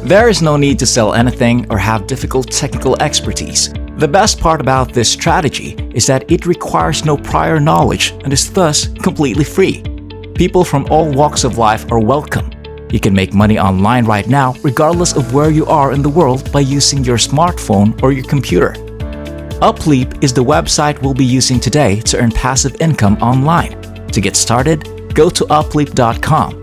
There is no need to sell anything or have difficult technical expertise. The best part about this strategy is that it requires no prior knowledge and is thus completely free. People from all walks of life are welcome. You can make money online right now regardless of where you are in the world by using your smartphone or your computer. Upleap is the website we'll be using today to earn passive income online. To get started, go to upleap.com.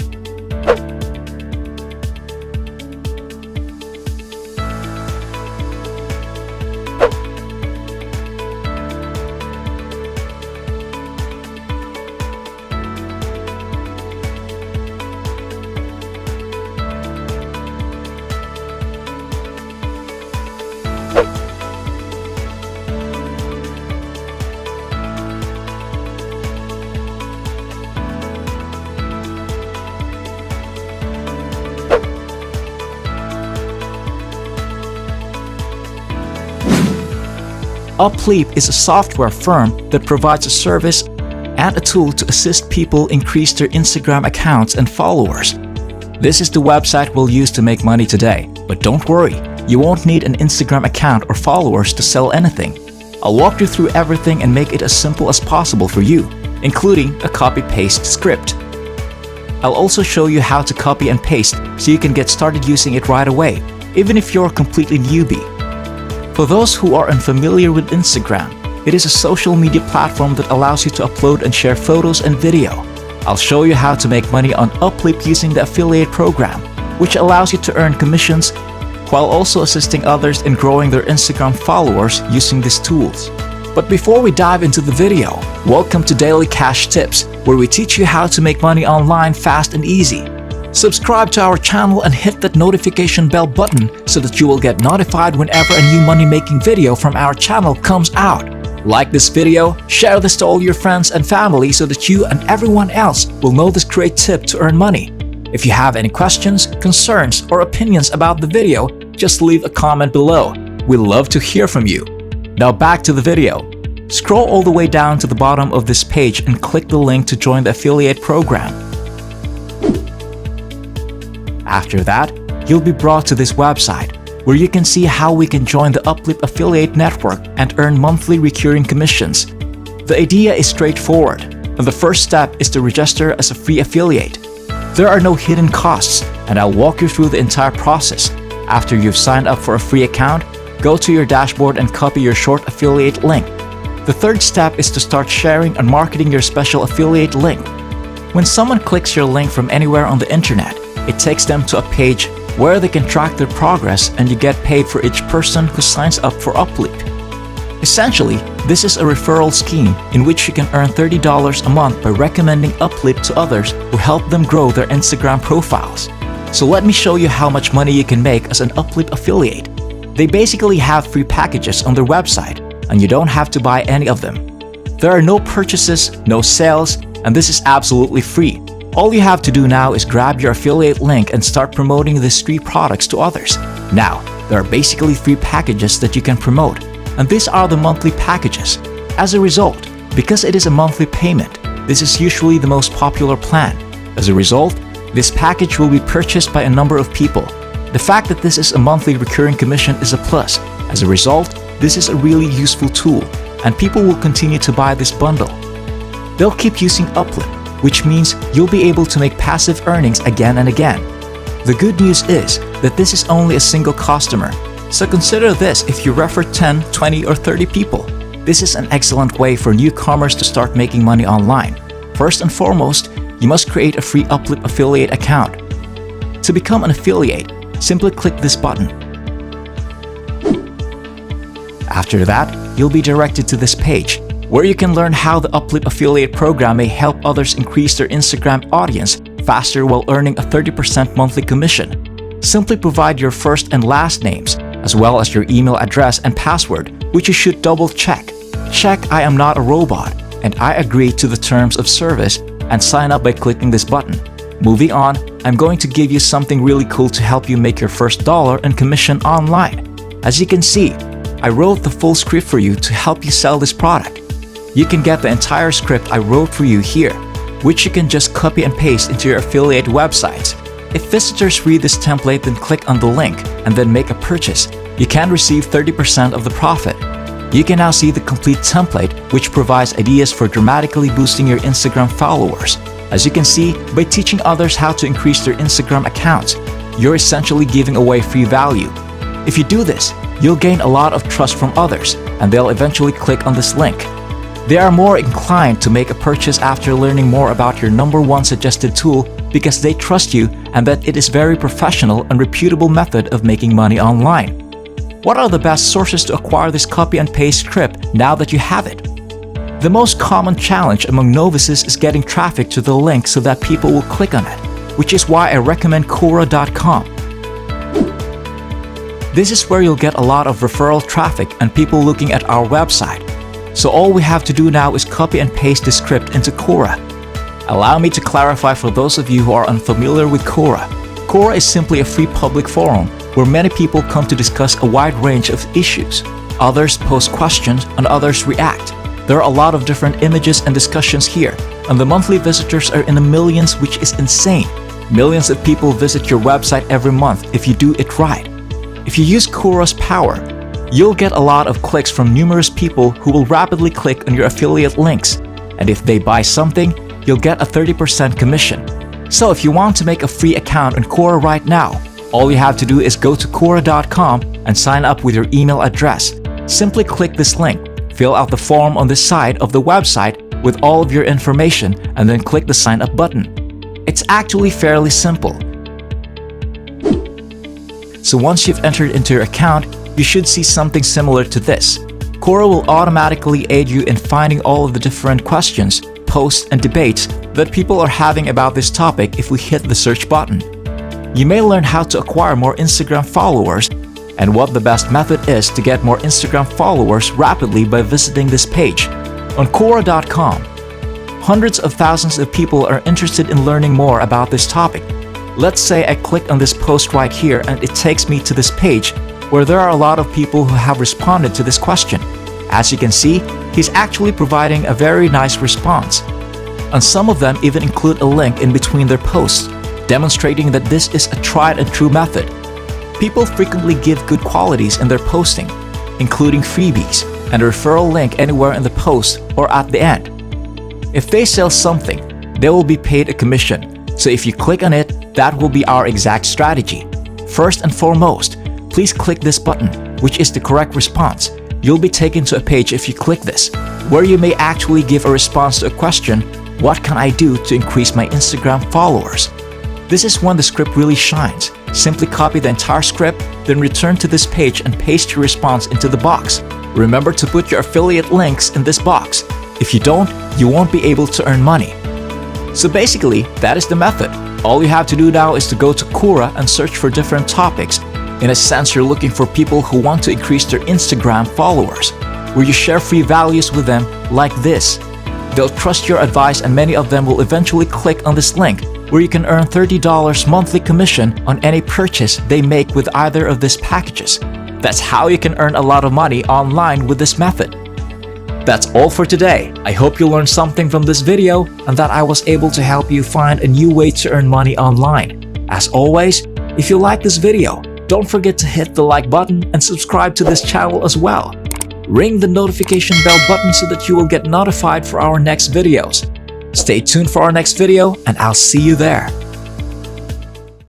Upleap is a software firm that provides a service and a tool to assist people increase their Instagram accounts and followers. This is the website we'll use to make money today, but don't worry, you won't need an Instagram account or followers to sell anything. I'll walk you through everything and make it as simple as possible for you, including a copy-paste script. I'll also show you how to copy and paste so you can get started using it right away, even if you're a completely newbie. For those who are unfamiliar with Instagram, it is a social media platform that allows you to upload and share photos and video. I'll show you how to make money on Upleap using the affiliate program, which allows you to earn commissions while also assisting others in growing their Instagram followers using these tools. But before we dive into the video, welcome to Daily Cash Tips, where we teach you how to make money online fast and easy. Subscribe to our channel and hit that notification bell button so that you will get notified whenever a new money-making video from our channel comes out. Like this video, share this to all your friends and family so that you and everyone else will know this great tip to earn money. If you have any questions, concerns, or opinions about the video, just leave a comment below. We'd love to hear from you. Now back to the video. Scroll all the way down to the bottom of this page and click the link to join the affiliate program. After that, you'll be brought to this website, where you can see how we can join the Upleap affiliate network and earn monthly recurring commissions. The idea is straightforward, and the first step is to register as a free affiliate. There are no hidden costs, and I'll walk you through the entire process. After you've signed up for a free account, go to your dashboard and copy your short affiliate link. The third step is to start sharing and marketing your special affiliate link. When someone clicks your link from anywhere on the internet, it takes them to a page where they can track their progress, and you get paid for each person who signs up for Upleap. Essentially, this is a referral scheme in which you can earn $30 a month by recommending Upleap to others who help them grow their Instagram profiles. So let me show you how much money you can make as an Upleap affiliate. They basically have free packages on their website, and you don't have to buy any of them. There are no purchases, no sales, and this is absolutely free. All you have to do now is grab your affiliate link and start promoting these free products to others. Now, there are basically three packages that you can promote, and these are the monthly packages. As a result, because it is a monthly payment, this is usually the most popular plan. As a result, this package will be purchased by a number of people. The fact that this is a monthly recurring commission is a plus. As a result, this is a really useful tool, and people will continue to buy this bundle. They'll keep using Upleap, which means you'll be able to make passive earnings again and again. The good news is that this is only a single customer, so consider this if you refer 10, 20, or 30 people. This is an excellent way for newcomers to start making money online. First and foremost, you must create a free Upleap affiliate account. To become an affiliate, simply click this button. After that, you'll be directed to this page, where you can learn how the Upleap affiliate program may help others increase their Instagram audience faster while earning a 30% monthly commission. Simply provide your first and last names, as well as your email address and password, which you should double check. Check I am not a robot, and I agree to the terms of service, and sign up by clicking this button. Moving on, I'm going to give you something really cool to help you make your first dollar in commission online. As you can see, I wrote the full script for you to help you sell this product. You can get the entire script I wrote for you here, which you can just copy and paste into your affiliate websites. If visitors read this template then click on the link and then make a purchase, you can receive 30% of the profit. You can now see the complete template, which provides ideas for dramatically boosting your Instagram followers. As you can see, by teaching others how to increase their Instagram accounts, you're essentially giving away free value. If you do this, you'll gain a lot of trust from others, and they'll eventually click on this link. They are more inclined to make a purchase after learning more about your #1 suggested tool because they trust you and that it is very professional and reputable method of making money online. What are the best sources to acquire this copy and paste script now that you have it? The most common challenge among novices is getting traffic to the link so that people will click on it, which is why I recommend Quora.com. This is where you'll get a lot of referral traffic and people looking at our website. So all we have to do now is copy and paste the script into Quora. Allow me to clarify for those of you who are unfamiliar with Quora. Quora is simply a free public forum where many people come to discuss a wide range of issues. Others post questions and others react. There are a lot of different images and discussions here, and the monthly visitors are in the millions, which is insane. Millions of people visit your website every month if you do it right. If you use Quora's power, you'll get a lot of clicks from numerous people who will rapidly click on your affiliate links, and if they buy something, you'll get a 30% commission. So if you want to make a free account on Quora right now, all you have to do is go to Quora.com and sign up with your email address. Simply click this link, fill out the form on the side of the website with all of your information, and then click the sign up button. It's actually fairly simple. So once you've entered into your account, you should see something similar to this. Quora will automatically aid you in finding all of the different questions, posts, and debates that people are having about this topic if we hit the search button. You may learn how to acquire more Instagram followers and what the best method is to get more Instagram followers rapidly by visiting this page. On Quora.com, hundreds of thousands of people are interested in learning more about this topic. Let's say I click on this post right here and it takes me to this page where there are a lot of people who have responded to this question. As you can see, he's actually providing a very nice response. And some of them even include a link in between their posts, demonstrating that this is a tried and true method. People frequently give good qualities in their posting, including freebies and a referral link anywhere in the post or at the end. If they sell something, they will be paid a commission. So if you click on it, that will be our exact strategy. First and foremost, please click this button, which is the correct response. You'll be taken to a page if you click this, where you may actually give a response to a question, what can I do to increase my Instagram followers? This is when the script really shines. Simply copy the entire script, then return to this page and paste your response into the box. Remember to put your affiliate links in this box. If you don't, you won't be able to earn money. So basically, that is the method. All you have to do now is to go to Quora and search for different topics. In a sense, you're looking for people who want to increase their Instagram followers, where you share free values with them like this. They'll trust your advice and many of them will eventually click on this link, where you can earn $30 monthly commission on any purchase they make with either of these packages. That's how you can earn a lot of money online with this method. That's all for today. I hope you learned something from this video and that I was able to help you find a new way to earn money online. As always, if you like this video, don't forget to hit the like button and subscribe to this channel as well. Ring the notification bell button so that you will get notified for our next videos. Stay tuned for our next video and I'll see you there.